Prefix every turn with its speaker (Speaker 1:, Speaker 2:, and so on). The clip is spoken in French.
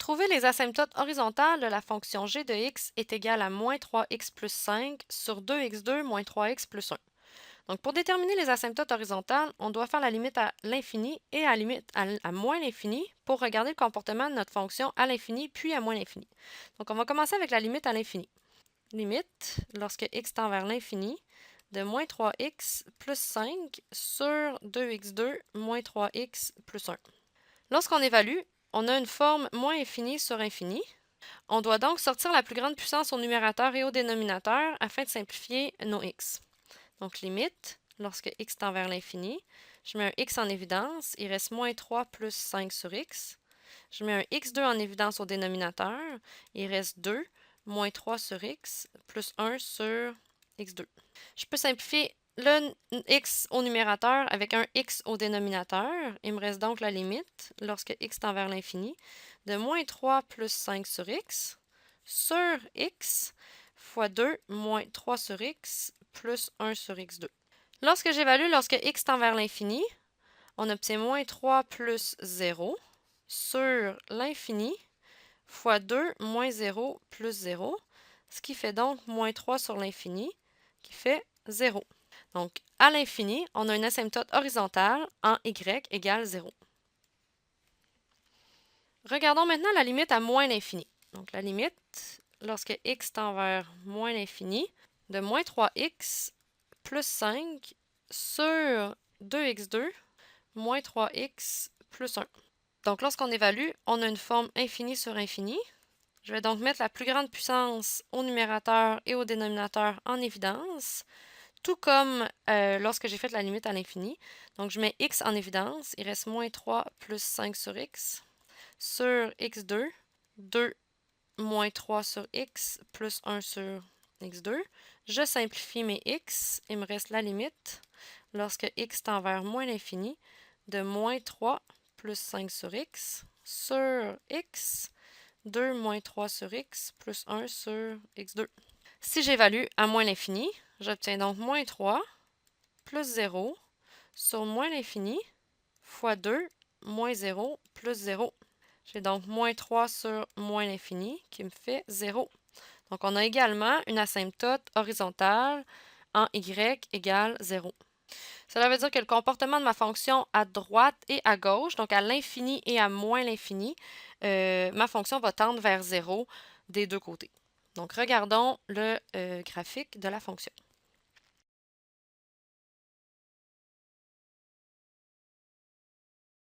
Speaker 1: Trouver les asymptotes horizontales de la fonction g de x est égal à moins 3x plus 5 sur 2x2 moins 3x plus 1. Donc, pour déterminer les asymptotes horizontales, on doit faire la limite à l'infini et la limite à moins l'infini pour regarder le comportement de notre fonction à l'infini puis à moins l'infini. Donc, on va commencer avec la limite à l'infini. Limite, lorsque x tend vers l'infini, de moins 3x plus 5 sur 2x2 moins 3x plus 1. Lorsqu'on évalue, on a une forme moins infini sur infini. On doit donc sortir la plus grande puissance au numérateur et au dénominateur afin de simplifier nos x. Donc, limite, lorsque x tend vers l'infini, je mets un x en évidence, il reste moins 3 plus 5 sur x. Je mets un x2 en évidence au dénominateur, il reste 2 moins 3 sur x plus 1 sur x2. Je peux simplifier le x au numérateur avec un x au dénominateur. Il me reste donc la limite, lorsque x tend vers l'infini, de moins 3 plus 5 sur x sur x fois 2 moins 3 sur x plus 1 sur x2. Lorsque j'évalue lorsque x tend vers l'infini, on obtient moins 3 plus 0 sur l'infini fois 2 moins 0 plus 0, ce qui fait donc moins 3 sur l'infini, qui fait 0. Donc, à l'infini, on a une asymptote horizontale en y égale 0. Regardons maintenant la limite à moins l'infini. Donc, la limite, lorsque x tend vers moins l'infini, de moins 3x plus 5 sur 2x2 moins 3x plus 1. Donc, lorsqu'on évalue, on a une forme infinie sur infini. Je vais donc mettre la plus grande puissance au numérateur et au dénominateur en évidence, tout comme lorsque j'ai fait la limite à l'infini. Donc, je mets x en évidence, il reste moins 3 plus 5 sur x, sur x2, 2 moins 3 sur x, plus 1 sur x2. Je simplifie mes x, il me reste la limite, lorsque x tend vers moins l'infini, de moins 3 plus 5 sur x, sur x, 2 moins 3 sur x, plus 1 sur x2. Si j'évalue à moins l'infini, j'obtiens donc moins 3 plus 0 sur moins l'infini fois 2 moins 0 plus 0. J'ai donc moins 3 sur moins l'infini qui me fait 0. Donc, on a également une asymptote horizontale en y égale 0. Cela veut dire que le comportement de ma fonction à droite et à gauche, donc à l'infini et à moins l'infini, ma fonction va tendre vers 0 des deux côtés. Donc, regardons le graphique de la fonction.